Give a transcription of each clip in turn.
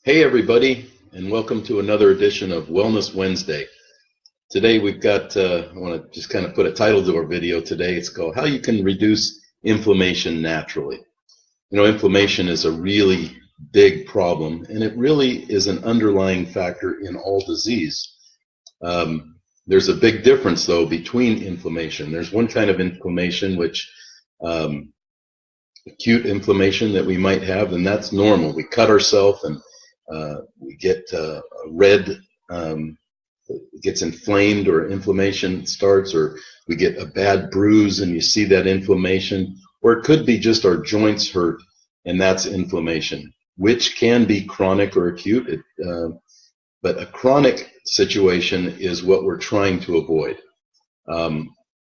Hey everybody, and welcome to another edition of Wellness Wednesday. Today we've got, I want to just kind of put a title to our video today. It's called How You Can Reduce Inflammation Naturally. You know, inflammation is a really big problem, and it really is an underlying factor in all disease. There's a big difference, though, between inflammation. There's one kind of inflammation, which acute inflammation that we might have, and that's normal. We cut ourselves and we get red, gets inflamed, or inflammation starts, or we get a bad bruise and you see that inflammation, or it could be just our joints hurt and that's inflammation, which can be chronic or acute. But a chronic situation is what we're trying to avoid.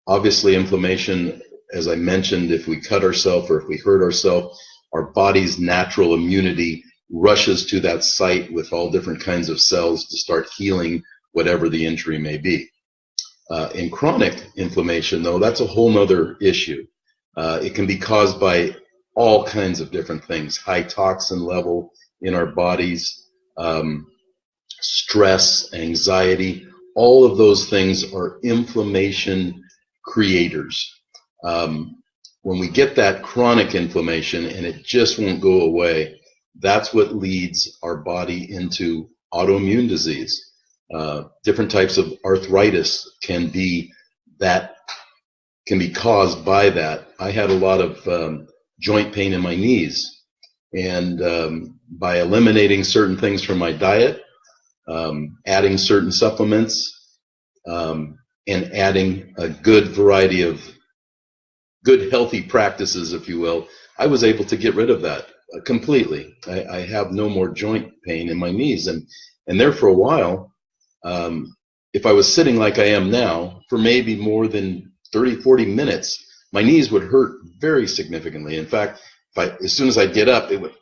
Obviously, inflammation, as I mentioned, if we cut ourselves or if we hurt ourselves, our body's natural immunity rushes to that site with all different kinds of cells to start healing whatever the injury may be. In chronic inflammation, though, that's a whole nother issue. It can be caused by all kinds of different things: high toxin level in our bodies, stress, anxiety. All of those things are inflammation creators. When we get that chronic inflammation and it just won't go away, that's what leads our body into autoimmune disease. Different types of arthritis can be caused by that. I had a lot of joint pain in my knees, and by eliminating certain things from my diet, adding certain supplements, and adding a good variety of good healthy practices, if you will, I was able to get rid of that completely. I have no more joint pain in my knees, and there for a while, if I was sitting like I am now for maybe more than 30-40 minutes, my knees would hurt very significantly. In fact, as soon as I'd get up, it would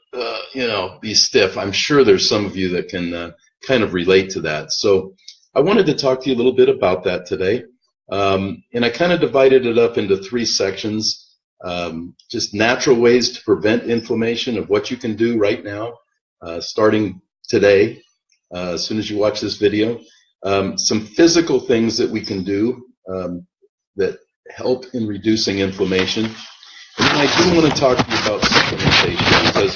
be stiff. I'm sure there's some of you that can kind of relate to that. So I wanted to talk to you a little bit about that today, and I kind of divided it up into 3 sections. Just natural ways to prevent inflammation, of what you can do right now, starting today, as soon as you watch this video. Some physical things that we can do that help in reducing inflammation. And then I do want to talk to you about supplementation, because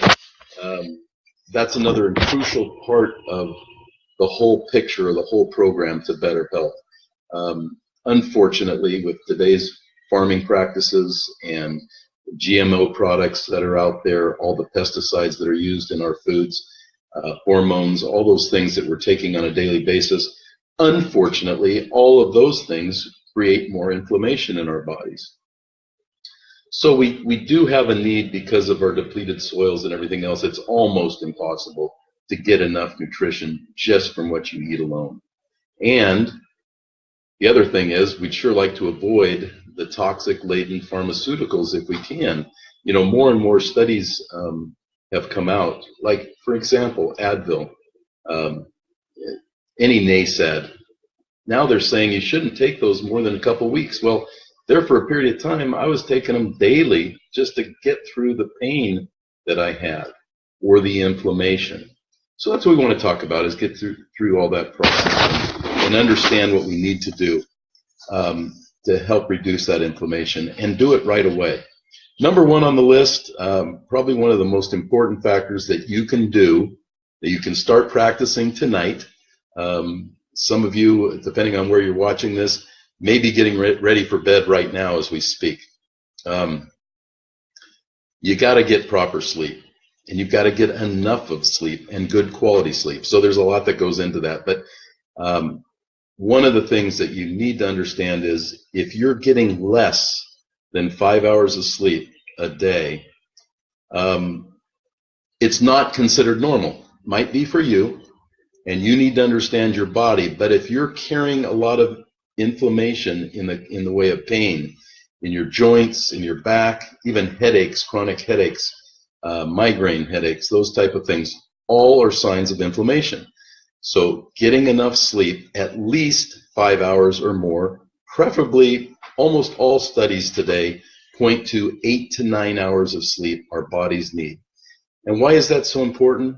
that's another crucial part of the whole picture, or the whole program to better health. Unfortunately, with today's farming practices and GMO products that are out there, all the pesticides that are used in our foods, hormones, all those things that we're taking on a daily basis, unfortunately, all of those things create more inflammation in our bodies. So we do have a need, because of our depleted soils and everything else. It's almost impossible to get enough nutrition just from what you eat alone. And the other thing is, we'd sure like to avoid the toxic-laden pharmaceuticals if we can. You know, more and more studies have come out, like, for example, Advil, any NSAID. Now they're saying you shouldn't take those more than a couple weeks. Well, there for a period of time, I was taking them daily just to get through the pain that I had, or the inflammation. So that's what we want to talk about, is get through all that process and understand what we need to do to help reduce that inflammation, and do it right away. Number 1 on the list, probably one of the most important factors that you can do, that you can start practicing tonight. Some of you, depending on where you're watching this, may be getting ready for bed right now as we speak. You got to get proper sleep, and you've got to get enough of sleep, and good quality sleep. So there's a lot that goes into that. But one of the things that you need to understand is, if you're getting less than 5 hours of sleep a day, it's not considered normal. Might be for you, and you need to understand your body. But if you're carrying a lot of inflammation in the way of pain in your joints, in your back, even headaches, chronic headaches, migraine headaches, those type of things, all are signs of inflammation. So getting enough sleep, at least 5 hours or more, preferably. Almost all studies today point to 8 to 9 hours of sleep our bodies need. And why is that so important?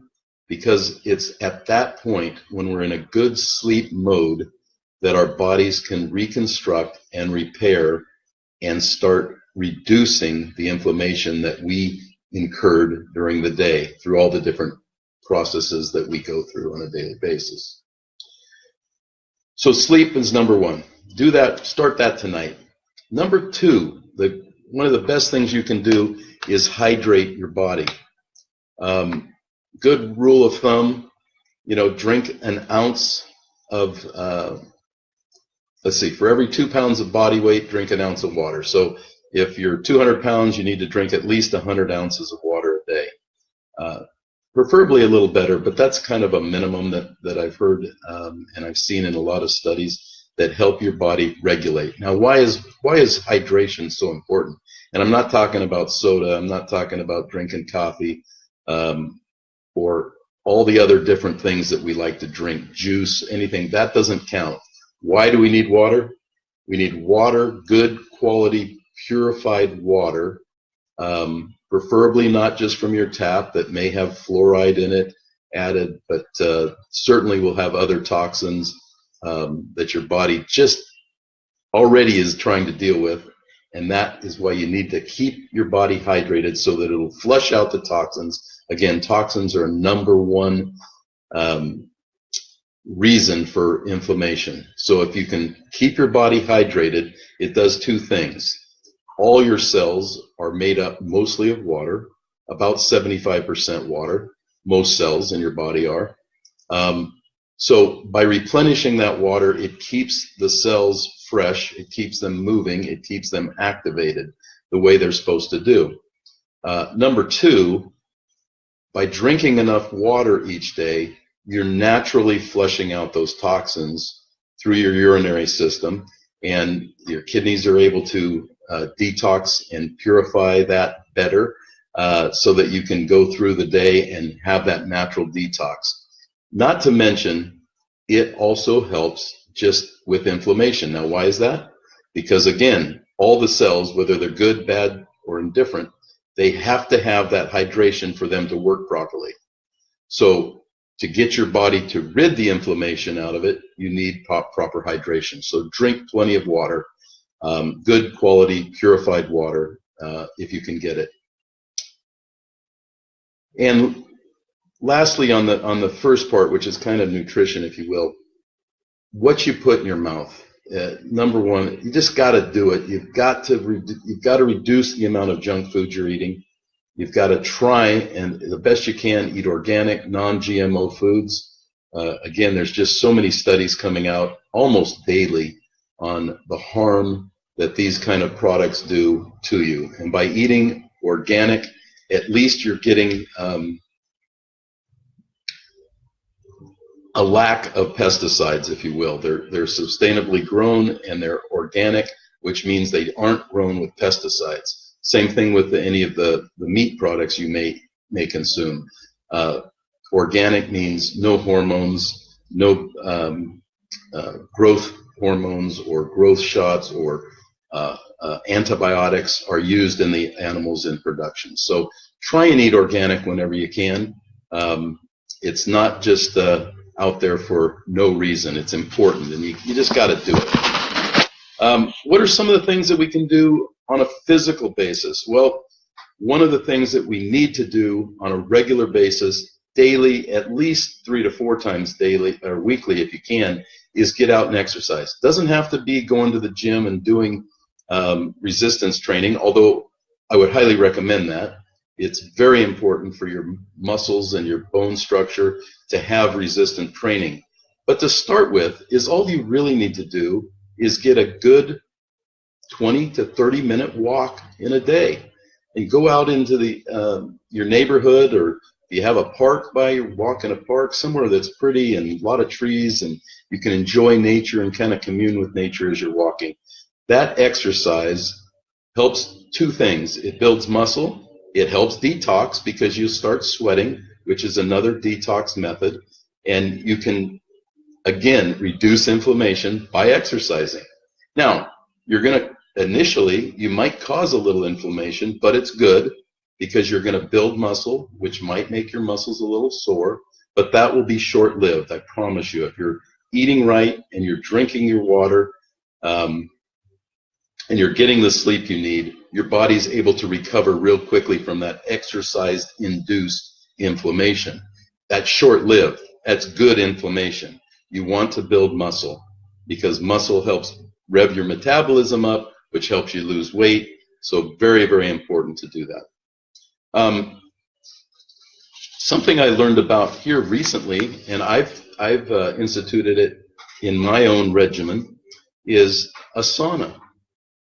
because it's at that point when we're in a good sleep mode that our bodies can reconstruct and repair and start reducing the inflammation that we incurred during the day through all the different processes that we go through on a daily basis. So sleep is number one. Do that, start that tonight. Number two, one of the best things you can do is hydrate your body. Good rule of thumb, drink an ounce of, let's see, for every 2 pounds of body weight, drink an ounce of water. So if you're 200 pounds, you need to drink at least 100 ounces of water a day. Preferably a little better, but that's kind of a minimum that I've heard and I've seen in a lot of studies that help your body regulate. Now, why is hydration so important? And I'm not talking about soda. I'm not talking about drinking coffee or all the other different things that we like to drink, juice, anything. That doesn't count. Why do we need water? We need water, good quality, purified water, preferably not just from your tap that may have fluoride in it added, but certainly will have other toxins that your body just already is trying to deal with. And that is why you need to keep your body hydrated so that it'll flush out the toxins. Again, toxins are number one reason for inflammation. So if you can keep your body hydrated, it does two things. All your cells are made up mostly of water, about 75% water. Most cells in your body are. So by replenishing that water, it keeps the cells fresh, it keeps them moving, it keeps them activated the way they're supposed to do. Number two, by drinking enough water each day, you're naturally flushing out those toxins through your urinary system, and your kidneys are able to detox and purify that better so that you can go through the day and have that natural detox. Not to mention, it also helps just with inflammation. Now, why is that? Because again, all the cells, whether they're good, bad, or indifferent, they have to have that hydration for them to work properly. So to get your body to rid the inflammation out of it, you need proper hydration. So drink plenty of water, good quality purified water if you can get it. And lastly, on the first part, which is kind of nutrition, if you will, what you put in your mouth. Number one, you just got to do it. You've got to reduce the amount of junk food you're eating. You've got to try and the best you can eat organic, non-GMO foods. Again, there's just so many studies coming out almost daily on the harm that these kind of products do to you. And by eating organic, at least you're getting a lack of pesticides, if you will. They're sustainably grown and they're organic, which means they aren't grown with pesticides. Same thing with any of the meat products you may consume. Organic means no hormones, no growth hormones or growth shots or antibiotics are used in the animals in production. So try and eat organic whenever you can. It's not just out there for no reason. It's important, and you just got to do it. What are some of the things that we can do on a physical basis? Well, one of the things that we need to do on a regular basis, daily, at least 3 to 4 times daily or weekly if you can, is get out and exercise. It doesn't have to be going to the gym and doing resistance training, although I would highly recommend that. It's very important for your muscles and your bone structure to have resistant training. But to start with, is all you really need to do is get a good 20 to 30 minute walk in a day and go out into your neighborhood, or if you have a park by you, walk in a park somewhere that's pretty and a lot of trees and you can enjoy nature and kind of commune with nature as you're walking. That exercise helps two things. It builds muscle. It helps detox because you start sweating, which is another detox method. And you can, again, reduce inflammation by exercising. Now, you're going to, initially, you might cause a little inflammation, but it's good because you're going to build muscle, which might make your muscles a little sore. but that will be short-lived, I promise you. If you're eating right and you're drinking your water, and you're getting the sleep you need, your body's able to recover real quickly from that exercise-induced inflammation. That's short-lived. That's good inflammation. You want to build muscle because muscle helps rev your metabolism up, which helps you lose weight. So very, very important to do that. Something I learned about here recently, and I've instituted it in my own regimen, is Asana.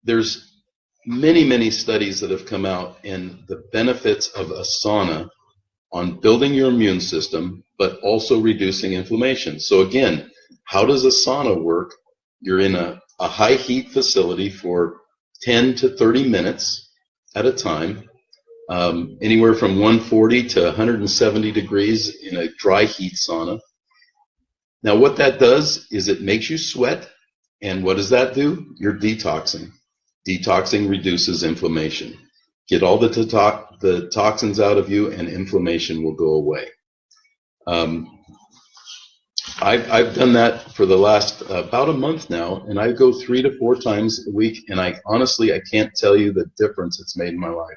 There's many, many studies that have come out and the benefits of Asana on building your immune system, but also reducing inflammation. So again, how does Asana work? You're in a high heat facility for 10 to 30 minutes at a time, anywhere from 140 to 170 degrees in a dry heat sauna. Now what that does is it makes you sweat, and what does that do? You're detoxing. Detoxing reduces inflammation. Get all the toxins out of you and inflammation will go away. I've done that for the last about a month now, and I go 3 to 4 times a week, and I can't tell you the difference it's made in my life.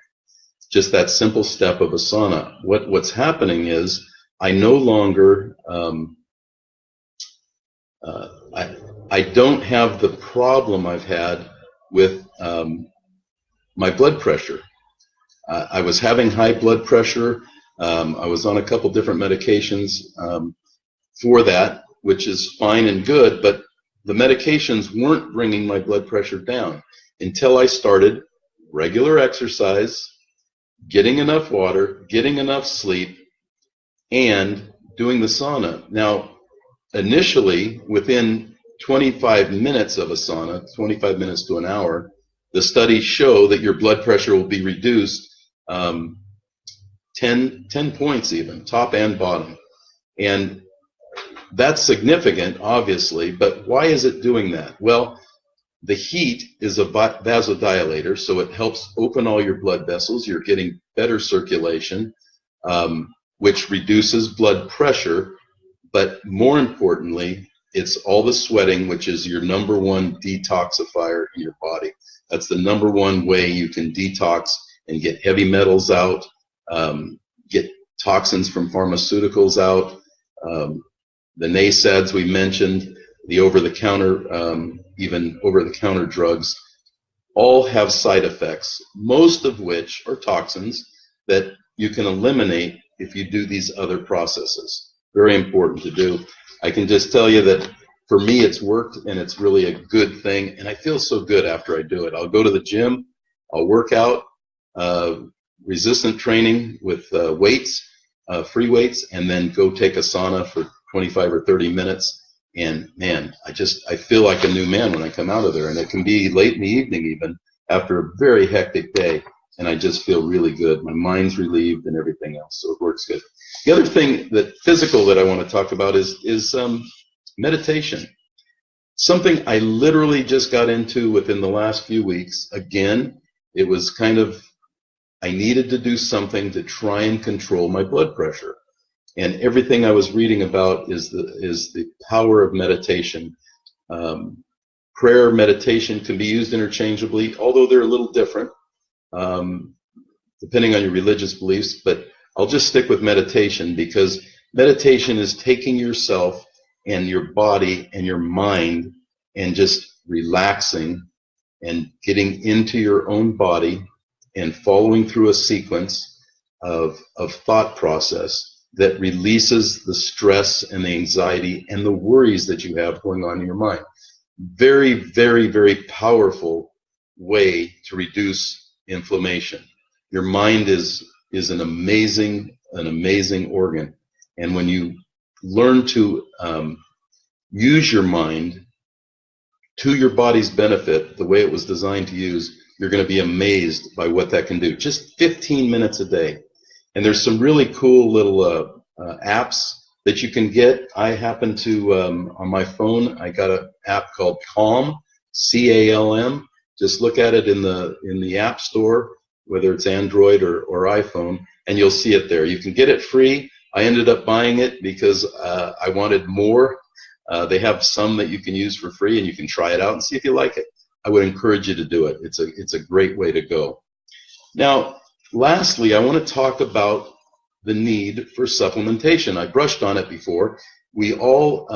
Just that simple step of Asana. What's happening is I no longer, I don't have the problem I've had with my blood pressure. I was having high blood pressure. I was on a couple different medications for that, which is fine and good, but the medications weren't bringing my blood pressure down until I started regular exercise, getting enough water, getting enough sleep, and doing the sauna. Now, initially, within 25 minutes of a sauna, 25 minutes to an hour, the studies show that your blood pressure will be reduced 10 points even, top and bottom. And that's significant, obviously, but why is it doing that? Well, the heat is a vasodilator, so it helps open all your blood vessels. You're getting better circulation, which reduces blood pressure, but more importantly, it's all the sweating, which is your number one detoxifier in your body. That's the number one way you can detox and get heavy metals out, get toxins from pharmaceuticals out, the NSAIDs we mentioned, the over-the-counter, even over-the-counter drugs, all have side effects, most of which are toxins that you can eliminate if you do these other processes. Very important to do. I can just tell you that for me it's worked and it's really a good thing, and I feel so good after I do it. I'll go to the gym, I'll work out, resistant training with weights, free weights, and then go take a sauna for 25 or 30 minutes. And man, I feel like a new man when I come out of there. And it can be late in the evening even after a very hectic day. And I just feel really good. My mind's relieved and everything else. So it works good. The other thing physical that I want to talk about is meditation. Something I literally just got into within the last few weeks. Again, it was kind of, I needed to do something to try and control my blood pressure. And everything I was reading about is the power of meditation. Prayer, meditation can be used interchangeably, although they're a little different, depending on your religious beliefs. But I'll just stick with meditation, because meditation is taking yourself and your body and your mind and just relaxing and getting into your own body and following through a sequence of thought process that releases the stress and the anxiety and the worries that you have going on in your mind. Very, very, very powerful way to reduce inflammation. Your mind is an amazing organ. And when you learn to use your mind to your body's benefit, the way it was designed to use, you're going to be amazed by what that can do. Just 15 minutes a day. And there's some really cool little apps that you can get. I happen to, on my phone, I got an app called Calm, C-A-L-M. Just look at it in the App Store, whether it's Android or iPhone, and you'll see it there. You can get it free. I ended up buying it because I wanted more. They have some that you can use for free, and you can try it out and see if you like it. I would encourage you to do it. It's a great way to go. Now, lastly, I want to talk about the need for supplementation. I brushed on it before. We all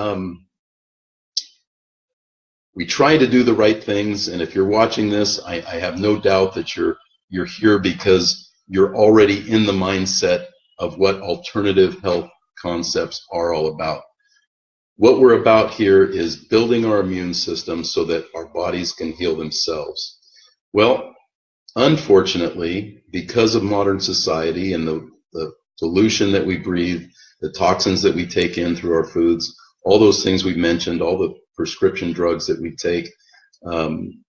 we try to do the right things, and if you're watching this, I have no doubt that you're here because you're already in the mindset of what alternative health concepts are all about. What we're about here is building our immune system so that our bodies can heal themselves. Well, unfortunately, because of modern society and the pollution that we breathe, the toxins that we take in through our foods, all those things we mentioned, all the prescription drugs that we take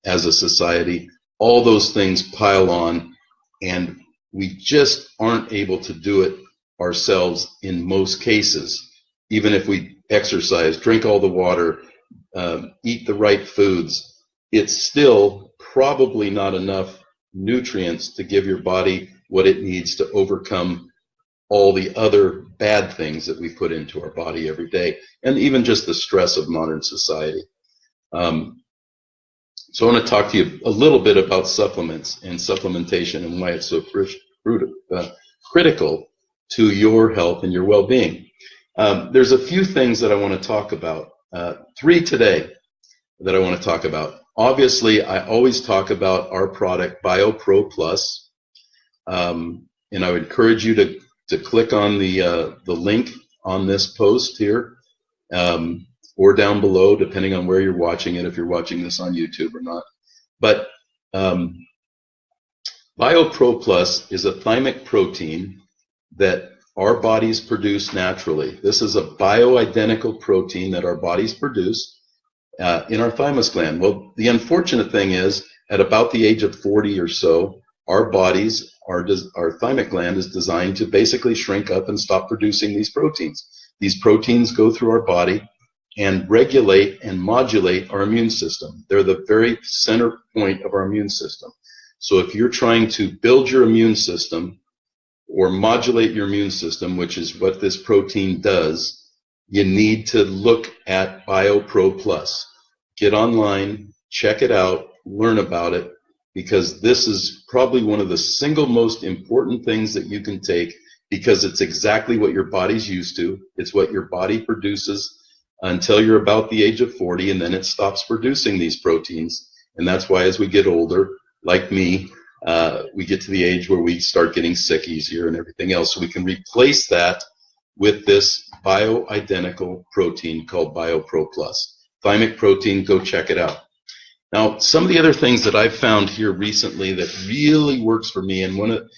as a society, all those things pile on, and we just aren't able to do it ourselves in most cases. Even if we exercise, drink all the water, eat the right foods, it's still probably not enough nutrients to give your body what it needs to overcome all the other bad things that we put into our body every day, and even just the stress of modern society. So I want to talk to you a little bit about supplements and supplementation and why it's so critical to your health and your well-being. There's a few things that I want to talk about. 3 today that I want to talk about. Obviously, I always talk about our product, BioPro Plus, and I would encourage you to click on the link on this post here, or down below, depending on where you're watching it, if you're watching this on YouTube or not. But BioPro Plus is a thymic protein that our bodies produce naturally. This is a bioidentical protein that our bodies produce in our thymus gland. Well, the unfortunate thing is, at about the age of 40 or so, our bodies, our thymic gland is designed to basically shrink up and stop producing these proteins. These proteins go through our body and regulate and modulate our immune system. They're the very center point of our immune system. So if you're trying to build your immune system or modulate your immune system, which is what this protein does, you need to look at BioPro Plus. Get online, check it out, learn about it, because this is probably one of the single most important things that you can take, because it's exactly what your body's used to. It's what your body produces until you're about the age of 40, and then it stops producing these proteins. And that's why as we get older, like me, we get to the age where we start getting sick easier and everything else. So we can replace that with this bioidentical protein called BioPro Plus. Thymic protein, go check it out. Now, some of the other things that I've found here recently that really works for me, and one of,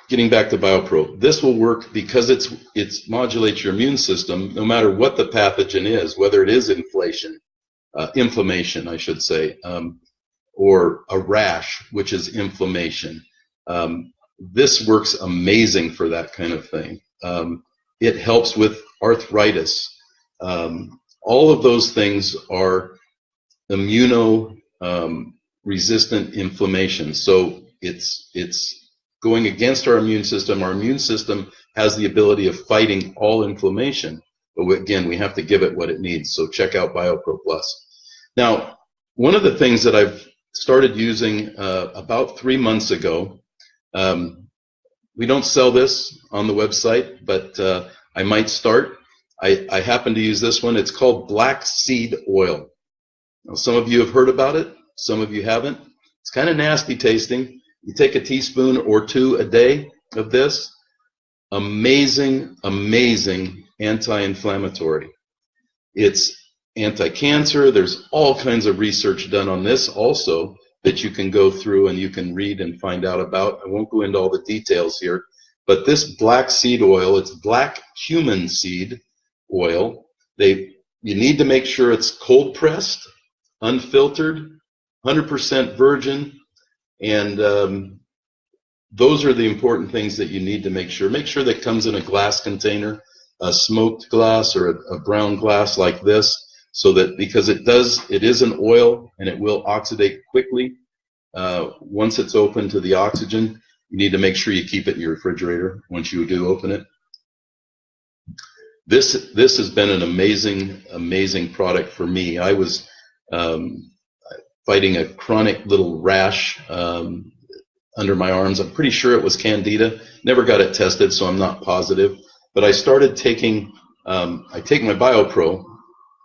getting back to BioPro, this will work because it modulates your immune system no matter what the pathogen is, whether it is inflammation, I should say, or a rash, which is inflammation. This works amazing for that kind of thing. It helps with arthritis. All of those things are resistant inflammation. So it's going against our immune system. Our immune system has the ability of fighting all inflammation. But again, we have to give it what it needs. So check out BioPro Plus. Now, one of the things that I've started using about 3 months ago, we don't sell this on the website, but I might start. I happen to use this one. It's called black seed oil. Now, some of you have heard about it. Some of you haven't. It's kind of nasty tasting. You take a teaspoon or 2 a day of this. Amazing, amazing anti-inflammatory. It's anti-cancer. There's all kinds of research done on this also that you can go through and you can read and find out about. I won't go into all the details here, but this black seed oil, it's black cumin seed oil. You need to make sure it's cold pressed, unfiltered, 100% virgin, and those are the important things that you need to make sure. Make sure that it comes in a glass container, a smoked glass or a brown glass like this, so that, because it is an oil and it will oxidate quickly once it's open to the oxygen. You need to make sure you keep it in your refrigerator once you do open it. This has been an amazing product for me. I was fighting a chronic little rash under my arms. I'm pretty sure it was Candida. Never got it tested, so I'm not positive. But I started taking, I take my BioPro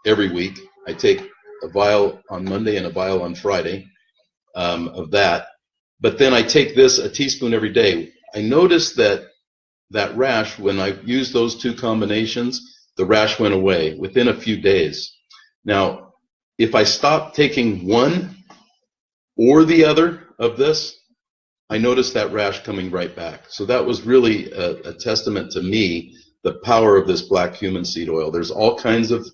every week. I take a vial on Monday and a vial on Friday of that. But then I take this, a teaspoon every day. I noticed that rash, when I used those two combinations, the rash went away within a few days. Now, if I stopped taking one or the other of this, I noticed that rash coming right back. So that was really a testament to me, the power of this black human seed oil. There's all kinds of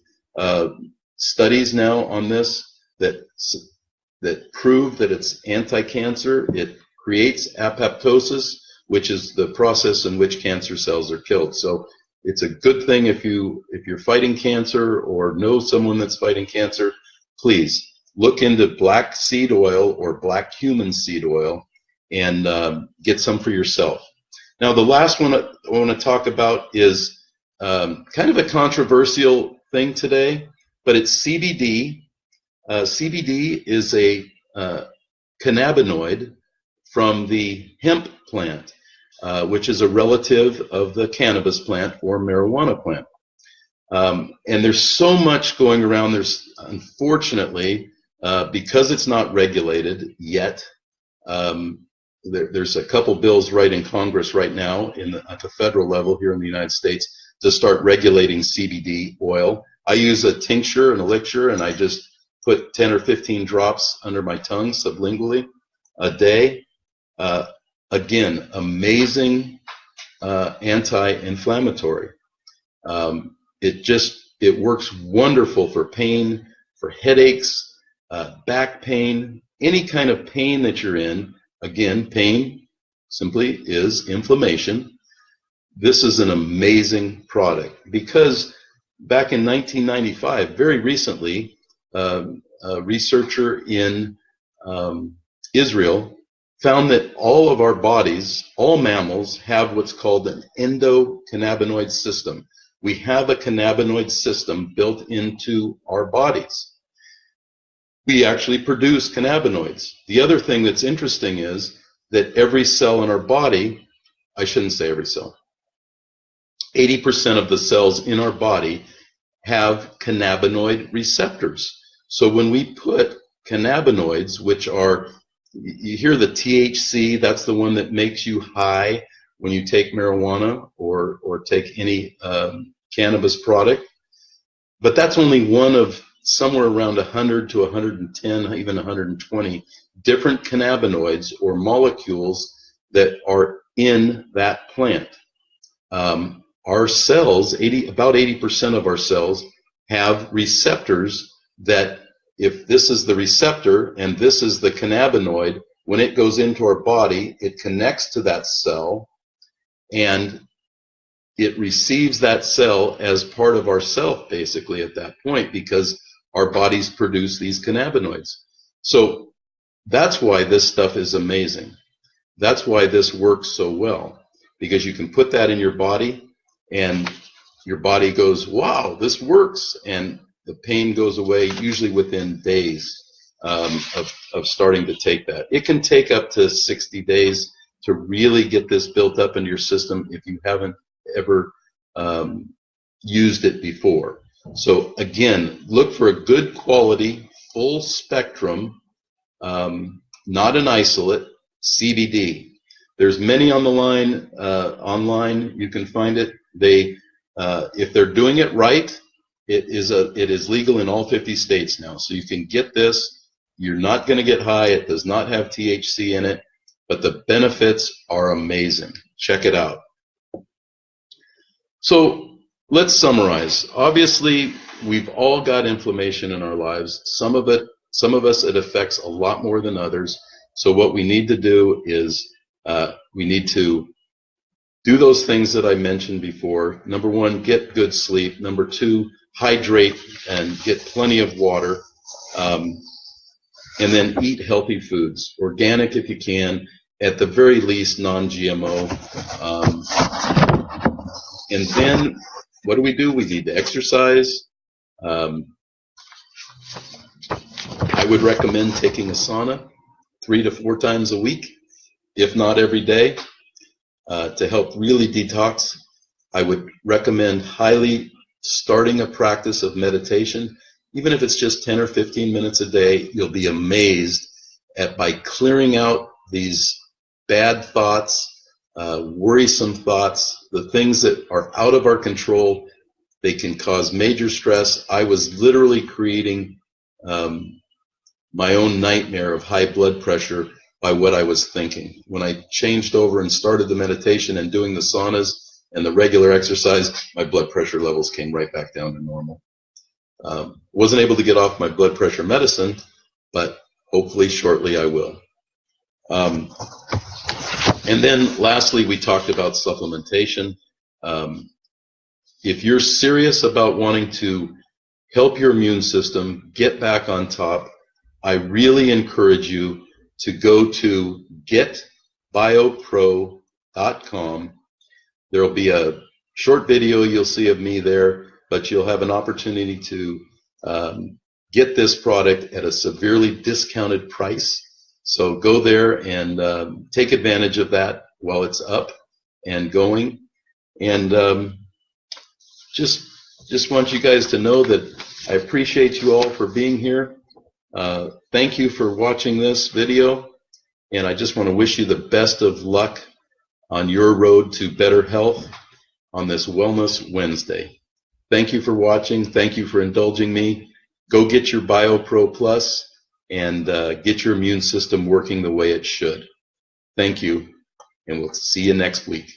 studies now on this that prove that it's anti-cancer. It creates apoptosis, which is the process in which cancer cells are killed. So it's a good thing if you're fighting cancer or know someone that's fighting cancer, please look into black seed oil or black human seed oil and get some for yourself. Now, the last one I want to talk about is kind of a controversial thing today, but it's CBD. CBD is a cannabinoid from the hemp plant, which is a relative of the cannabis plant or marijuana plant. And there's so much going around. There's, unfortunately, because it's not regulated yet, there's a couple bills right in Congress right now at the federal level here in the United States to start regulating CBD oil. I use a tincture, an elixir, and I just put 10 or 15 drops under my tongue sublingually a day. Again, amazing anti-inflammatory. It works wonderful for pain, for headaches, back pain, any kind of pain that you're in. Again, pain simply is inflammation. This is an amazing product because back in 1995, very recently, a researcher in Israel found that all of our bodies, all mammals, have what's called an endocannabinoid system. We have a cannabinoid system built into our bodies. We actually produce cannabinoids. The other thing that's interesting is that every cell in our body, I shouldn't say every cell, 80% of the cells in our body have cannabinoid receptors. So when we put cannabinoids, which are, you hear the THC, that's the one that makes you high when you take marijuana or take any cannabis product. But that's only one of somewhere around 100 to 110, even 120 different cannabinoids or molecules that are in that plant. Our cells, about 80% of our cells have receptors that, if this is the receptor and this is the cannabinoid, when it goes into our body, it connects to that cell and it receives that cell as part of ourself, basically, at that point, because our bodies produce these cannabinoids. So that's why this stuff is amazing. That's why this works so well, because you can put that in your body and your body goes, wow, this works, and the pain goes away usually within days of starting to take that. It can take up to 60 days to really get this built up into your system if you haven't ever used it before. So again, look for a good quality, full spectrum, not an isolate, CBD. There's many on the line, online. You can find it. If they're doing it right, it is legal in all 50 states now. So you can get this. You're not going to get high. It does not have THC in it, but the benefits are amazing. Check it out. So let's summarize. Obviously, we've all got inflammation in our lives. Some of us, it affects a lot more than others. So what we need to do is we need to do those things that I mentioned before. Number one, get good sleep. Number two, hydrate and get plenty of water. And then eat healthy foods, organic if you can. at the very least, non-GMO. And then what do? We need to exercise. I would recommend taking a sauna 3 to 4 times a week, if not every day, to help really detox. I would recommend highly starting a practice of meditation. Even if it's just 10 or 15 minutes a day, you'll be amazed at, by clearing out these bad thoughts, worrisome thoughts, the things that are out of our control. They can cause major stress. I was literally creating my own nightmare of high blood pressure by what I was thinking. When I changed over and started the meditation and doing the saunas and the regular exercise, my blood pressure levels came right back down to normal. Wasn't able to get off my blood pressure medicine, but hopefully shortly I will. And then lastly, we talked about supplementation. If you're serious about wanting to help your immune system get back on top, I really encourage you to go to getbiopro.com. There will be a short video you'll see of me there, but you'll have an opportunity to get this product at a severely discounted price. So go there and take advantage of that while it's up and going. And just want you guys to know that I appreciate you all for being here. Thank you for watching this video, and I just want to wish you the best of luck on your road to better health on this Wellness Wednesday. Thank you for watching. Thank you for indulging me. Go get your BioPro Plus and get your immune system working the way it should. Thank you, and we'll see you next week.